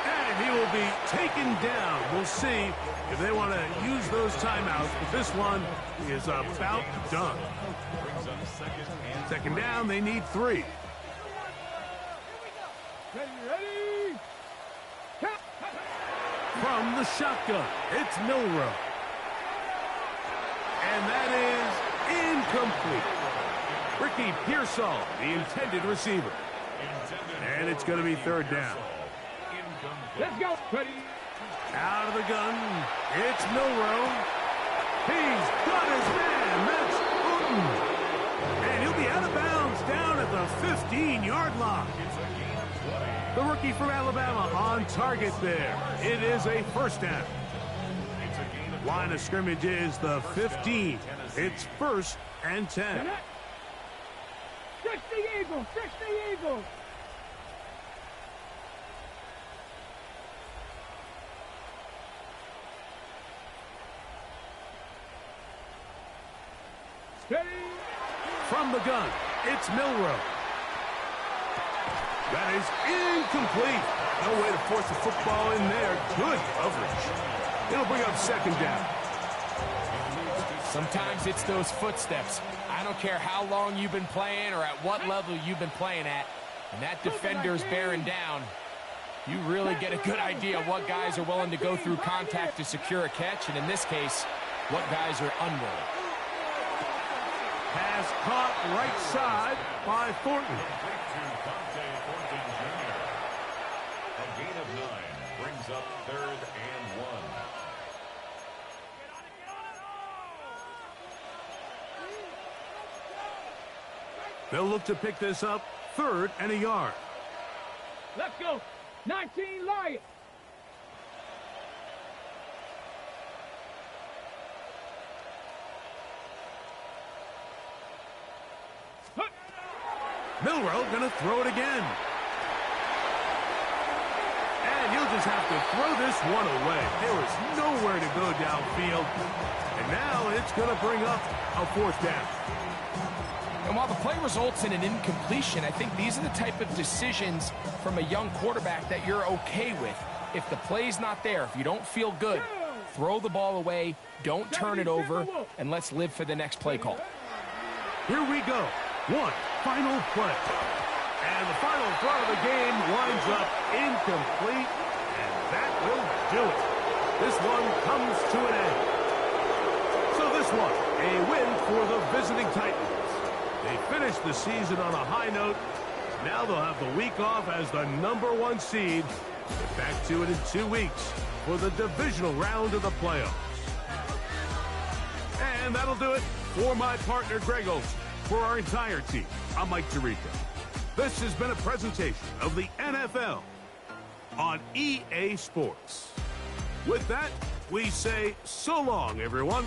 And he will be taken down. We'll see if they want to use those timeouts, but this one is about done. 2nd down, they need 3. From the shotgun, it's Milrow. And that is incomplete. Ricky Pearsall, the intended receiver. And it's going to be third down. Let's go, buddy. Out of the gun, it's Milroe. He's got his man. That's Uten. And he'll be out of bounds down at the 15-yard line. The rookie from Alabama on target there. It is a first down. Line of scrimmage is the 15. It's 1st and 10. 60 Eagles, 60 Eagles. Steady. From the gun, it's Milroe. That is incomplete. No way to force the football in there. Good coverage. It'll bring up second down. Sometimes it's those footsteps. I don't care how long you've been playing or at what level you've been playing at, and that defender's bearing down. You really get a good idea of what guys are willing to go through contact to secure a catch, and in this case, what guys are unwilling. Pass caught right side by Thornton. A gain of 9 brings up 3rd and 1. They'll look to pick this up 3rd and a yard. Let's go. 19 Lions. Milroe going to throw it again. And he'll just have to throw this one away. There was nowhere to go downfield. And now it's going to bring up a 4th down. And while the play results in an incompletion, I think these are the type of decisions from a young quarterback that you're okay with. If the play's not there, if you don't feel good, throw the ball away, don't turn it over, and let's live for the next play call. Here we go. One final play. And the final throw of the game winds up incomplete, and that will do it. This one comes to an end. So this one, a win for the visiting Titans. They finished the season on a high note. Now they'll have the week off as the #1 seed. Get back to it in 2 weeks for the divisional round of the playoffs. And that'll do it for my partner, Greg Olson. For our entire team, I'm Mike Tirico. This has been a presentation of the NFL on EA Sports. With that, we say so long, everyone.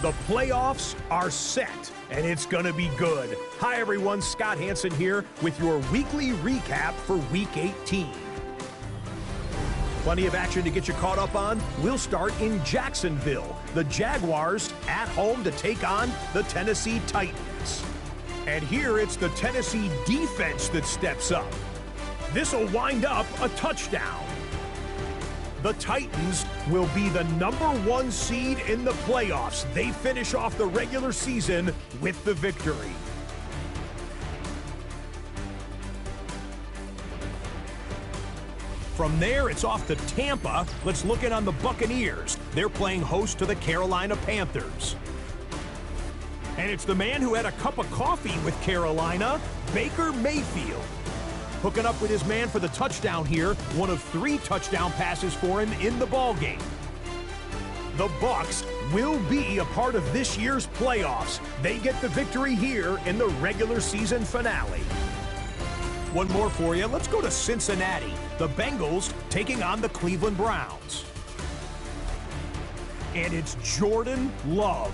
The playoffs are set, and it's going to be good. Hi, everyone. Scott Hansen here with your weekly recap for Week 18. Plenty of action to get you caught up on. We'll start in Jacksonville. The Jaguars at home to take on the Tennessee Titans. And here it's the Tennessee defense that steps up. This will wind up a touchdown. The Titans will be the #1 seed in the playoffs. They finish off the regular season with the victory. From there, it's off to Tampa. Let's look in on the Buccaneers. They're playing host to the Carolina Panthers. And it's the man who had a cup of coffee with Carolina, Baker Mayfield. Hooking up with his man for the touchdown here, one of 3 touchdown passes for him in the ballgame. The Bucs will be a part of this year's playoffs. They get the victory here in the regular season finale. One more for you. Let's go to Cincinnati. The Bengals taking on the Cleveland Browns. And it's Jordan Love.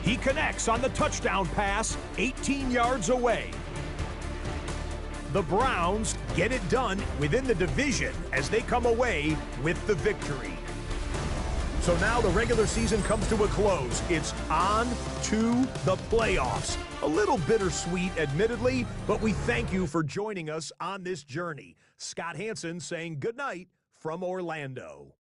He connects on the touchdown pass 18 yards away. The Browns get it done within the division as they come away with the victory. So now the regular season comes to a close. It's on to the playoffs. A little bittersweet, admittedly, but we thank you for joining us on this journey. Scott Hansen saying goodnight from Orlando.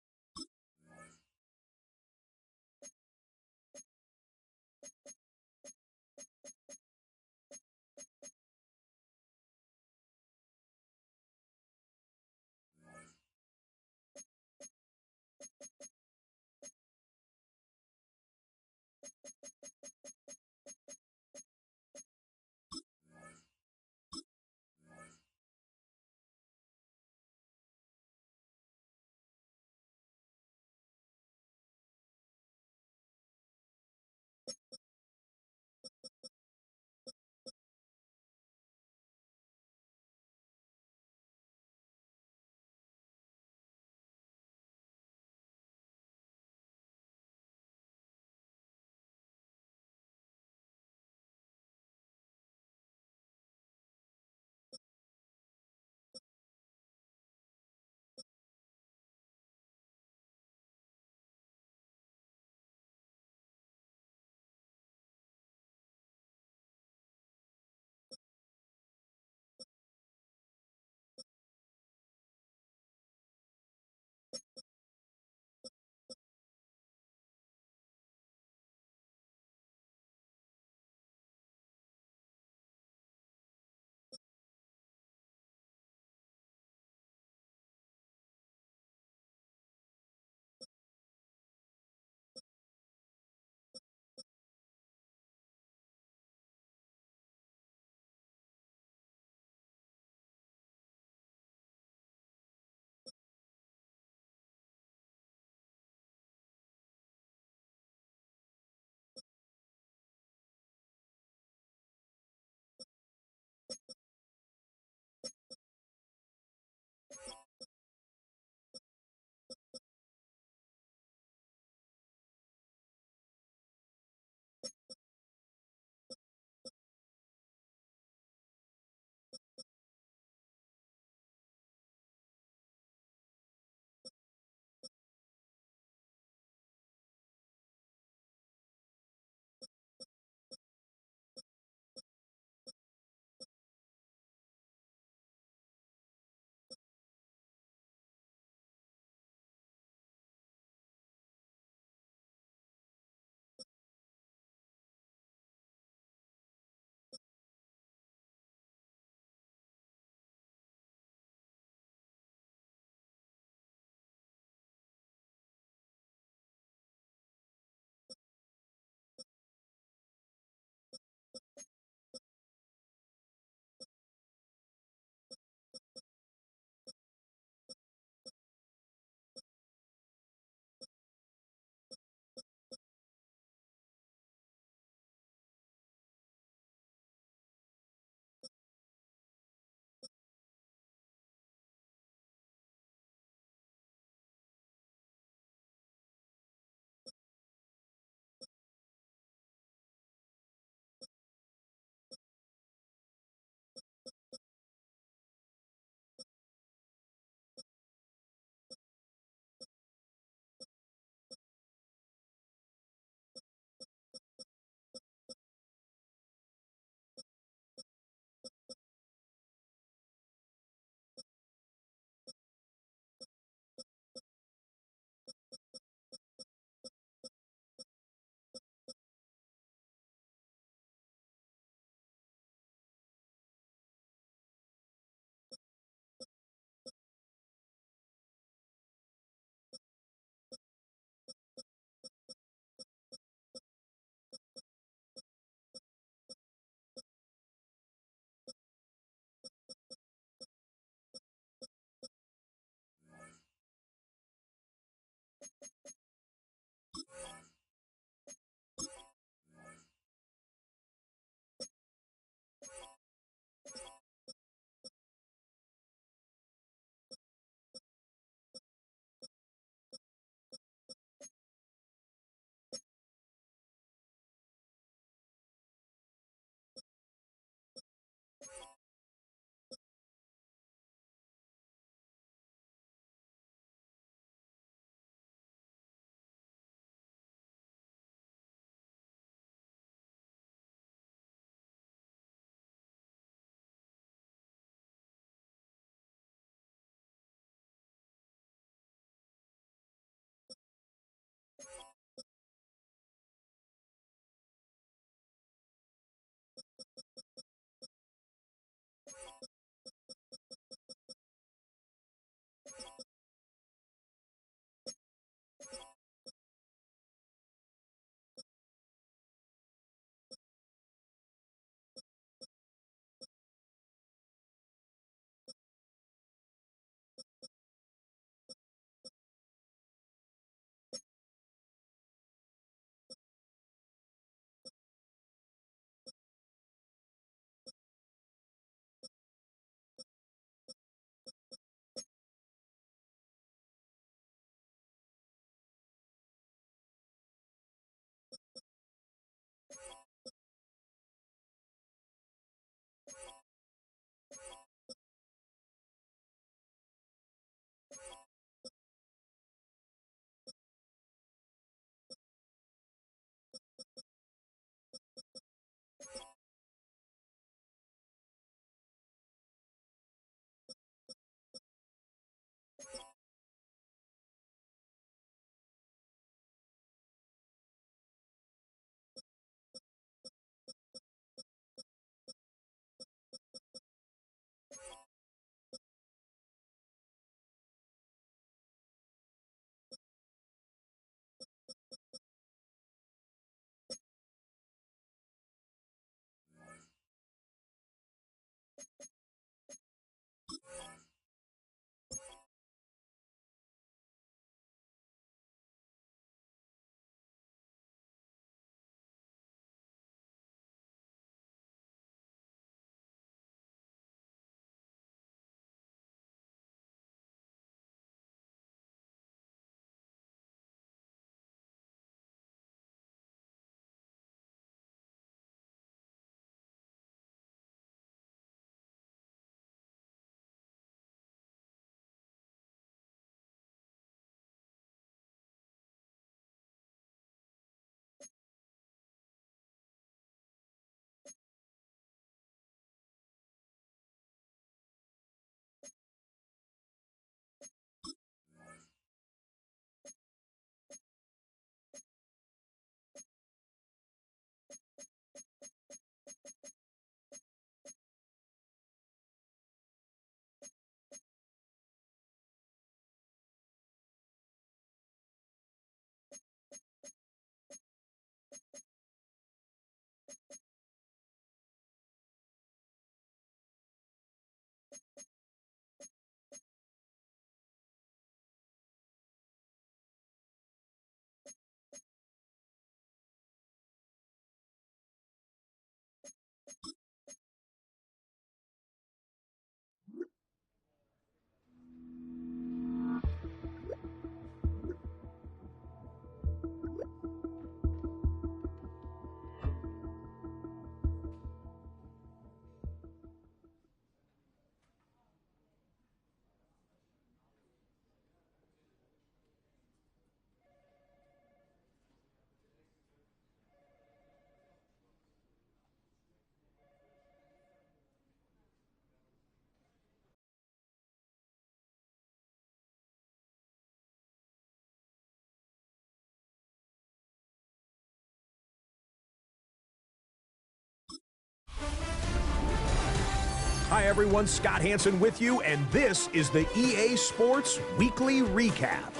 Hi everyone, Scott Hansen with you, and this is the EA Sports Weekly Recap.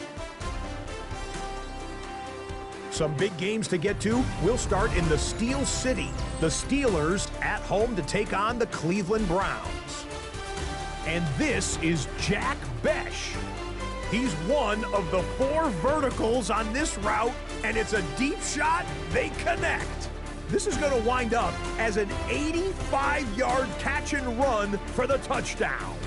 Some big games to get to. We'll start in the Steel City. The Steelers at home to take on the Cleveland Browns. And this is Jack Besh. He's one of the 4 verticals on this route, and it's a deep shot. They connect. This is going to wind up as an 85-yard catch and run for the touchdown.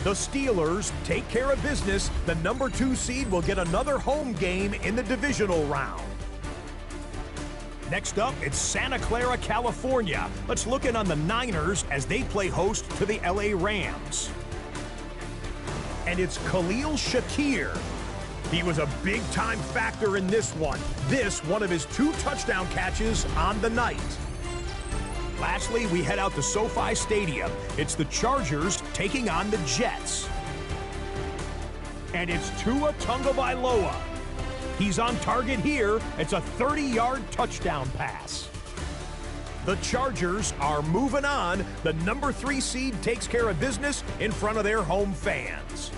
The Steelers take care of business. The number 2 seed will get another home game in the divisional round. Next up, it's Santa Clara, California. Let's look in on the Niners as they play host to the LA Rams. And it's Khalil Shakir. He was a big-time factor in this one. One of his 2 touchdown catches on the night. Lastly, we head out to SoFi Stadium. It's the Chargers taking on the Jets. And it's Tua Tagovailoa. He's on target here. It's a 30-yard touchdown pass. The Chargers are moving on. The number 3 seed takes care of business in front of their home fans.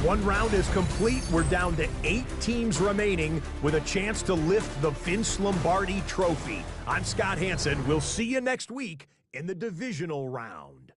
One round is complete. We're down to 8 teams remaining with a chance to lift the Vince Lombardi Trophy. I'm Scott Hansen. We'll see you next week in the divisional round.